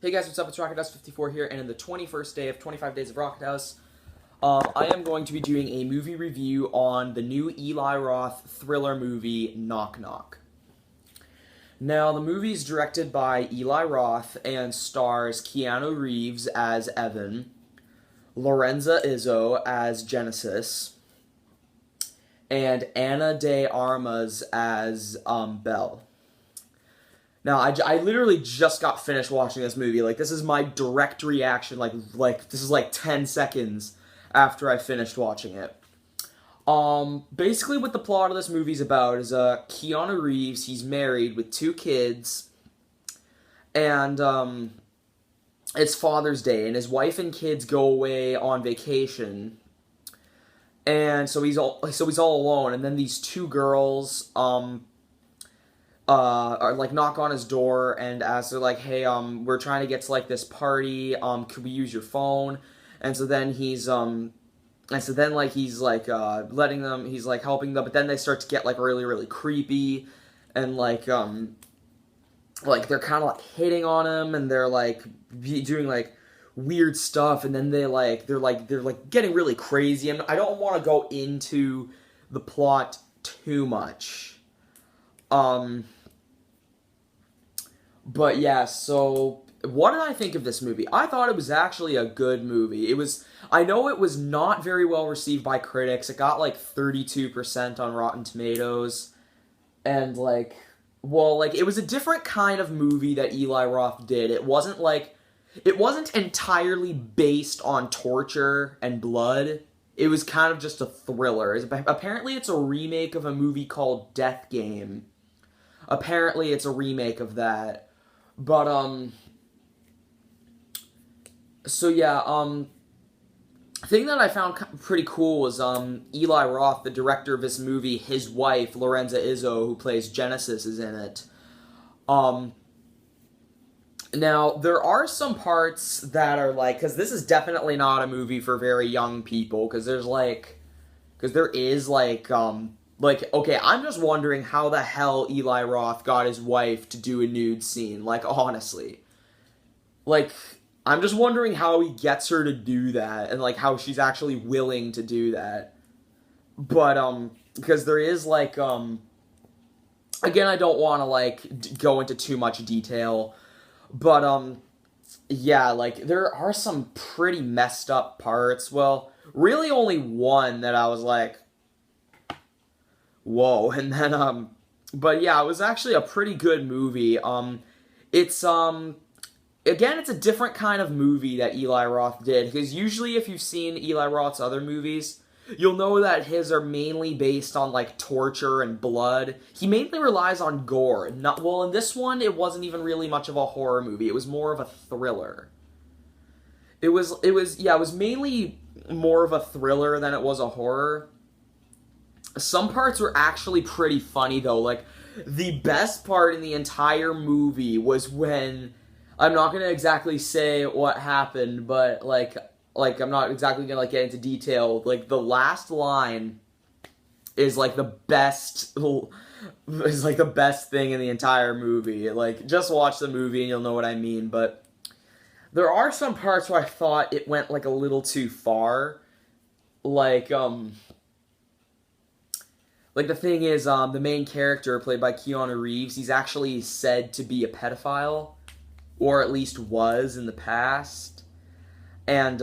Hey guys, what's up? It's RocketHouse54 here, and in the 21st day of 25 Days of RocketHouse, I am going to be doing a movie review on the new Eli Roth thriller movie, Knock Knock. Now, the movie is directed by Eli Roth and stars Keanu Reeves as Evan, Lorenza Izzo as Genesis, and Ana de Armas as Belle. Now, I literally just got finished watching this movie. Like, this is my direct reaction. Like this is like 10 seconds after I finished watching it. Basically what the plot of this movie's about is, Keanu Reeves, he's married with 2 kids, and, it's Father's Day, and his wife and kids go away on vacation, and so he's all alone, and then these 2 girls, are like knock on his door and ask, they're like, hey, we're trying to get to like this party, could we use your phone? And so then he's letting them, he's like helping them, but then they start to get like really, really creepy, and like they're kind of like hitting on him, and they're like doing like weird stuff, and then they're getting really crazy, and I don't want to go into the plot too much. But yeah, so what did I think of this movie? I thought it was actually a good movie. I know it was not very well received by critics. It got like 32% on Rotten Tomatoes. And it was a different kind of movie that Eli Roth did. It wasn't entirely based on torture and blood. It was kind of just a thriller. Apparently it's a remake of a movie called Death Game. Apparently it's a remake of that. But, so yeah, thing that I found pretty cool was, Eli Roth, the director of this movie, his wife, Lorenza Izzo, who plays Genesis, is in it. Now, there are some parts that are because this is definitely not a movie for very young people, because there is okay, I'm just wondering how the hell Eli Roth got his wife to do a nude scene, honestly. I'm just wondering how he gets her to do that, and, how she's actually willing to do that. But, because there is, again, I don't want to, go into too much detail, but, yeah, there are some pretty messed up parts. Well, really only one that I was like, whoa, and then, but yeah, it was actually a pretty good movie. It's, again, it's a different kind of movie that Eli Roth did, because usually if you've seen Eli Roth's other movies, you'll know that his are mainly based on, torture and blood. He mainly relies on gore. In this one, it wasn't even really much of a horror movie. It was more of a thriller. It was mainly more of a thriller than it was a horror. Some parts were actually pretty funny, though. The best part in the entire movie was when, I'm not gonna exactly say what happened, but, I'm not exactly gonna, get into detail. The last line is, the best, the best thing in the entire movie. Just watch the movie and you'll know what I mean, but there are some parts where I thought it went, a little too far. The thing is, the main character, played by Keanu Reeves, he's actually said to be a pedophile, or at least was in the past, and,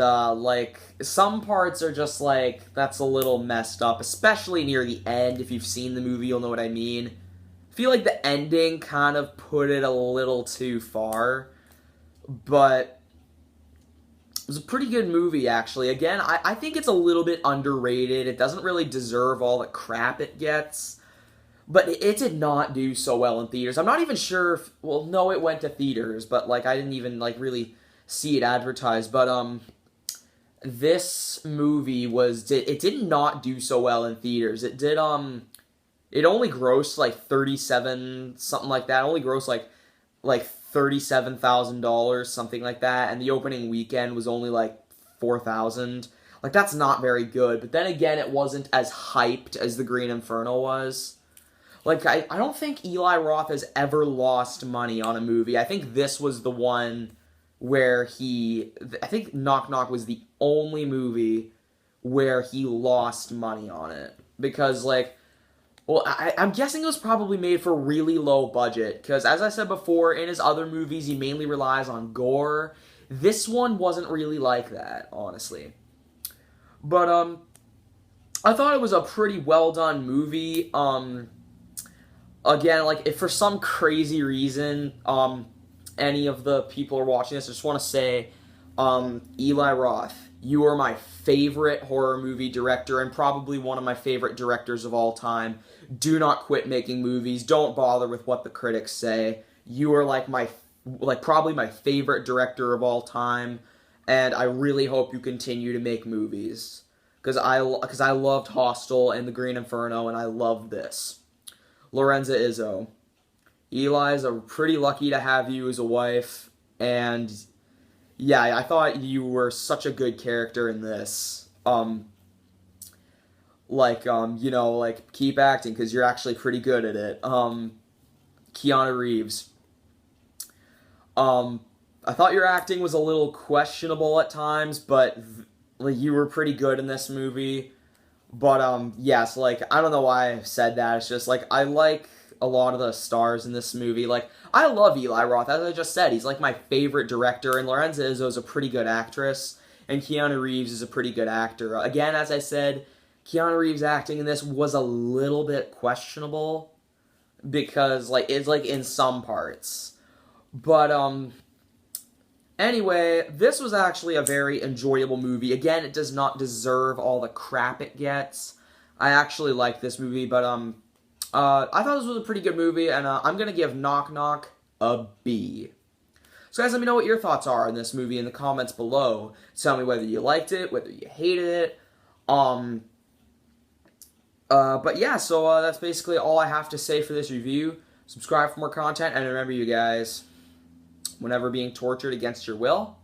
some parts are just, that's a little messed up, especially near the end. If you've seen the movie, you'll know what I mean. I feel like the ending kind of put it a little too far, but it was a pretty good movie, actually. Again, I think it's a little bit underrated. It doesn't really deserve all the crap it gets. But it did not do so well in theaters. I'm not even sure if... Well, no, it went to theaters, but, I didn't even, really see it advertised. But, this movie it did not do so well in theaters. It did, it only grossed, 37, something like that. It only grossed, $37,000, something like that, and the opening weekend was only $4,000. That's not very good, but then again, it wasn't as hyped as The Green Inferno was. I don't think Eli Roth has ever lost money on a movie. I think this was the one where I think Knock Knock was the only movie where he lost money on it. Because, like, well, I'm guessing it was probably made for really low budget. Because, as I said before, in his other movies, he mainly relies on gore. This one wasn't really like that, honestly. But, I thought it was a pretty well done movie. Again, like, if for some crazy reason, any of the people are watching this, I just want to say, Eli Roth, you are my favorite horror movie director and probably one of my favorite directors of all time. Do not quit making movies. Don't bother with what the critics say. You are probably my favorite director of all time, and I really hope you continue to make movies because I loved Hostel and The Green Inferno, and I love this. Lorenza Izzo. Eli's pretty lucky to have you as a wife, and yeah, I thought you were such a good character in this. Keep acting because you're actually pretty good at it. Keanu Reeves. I thought your acting was a little questionable at times, but you were pretty good in this movie. But yes, I don't know why I said that. It's just I like a lot of the stars in this movie. I love Eli Roth, as I just said. He's my favorite director, and Lorenza Izzo is a pretty good actress, and Keanu Reeves is a pretty good actor. Again, as I said, Keanu Reeves' acting in this was a little bit questionable because it's in some parts. But anyway, this was actually a very enjoyable movie. Again, it does not deserve all the crap it gets. I actually like this movie, but I thought this was a pretty good movie, and I'm gonna give Knock Knock a B. So guys, let me know what your thoughts are on this movie in the comments below. Tell me whether you liked it, whether you hated it. But yeah, so that's basically all I have to say for this review. Subscribe for more content, and remember, you guys, whenever being tortured against your will,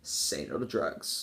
say no to drugs.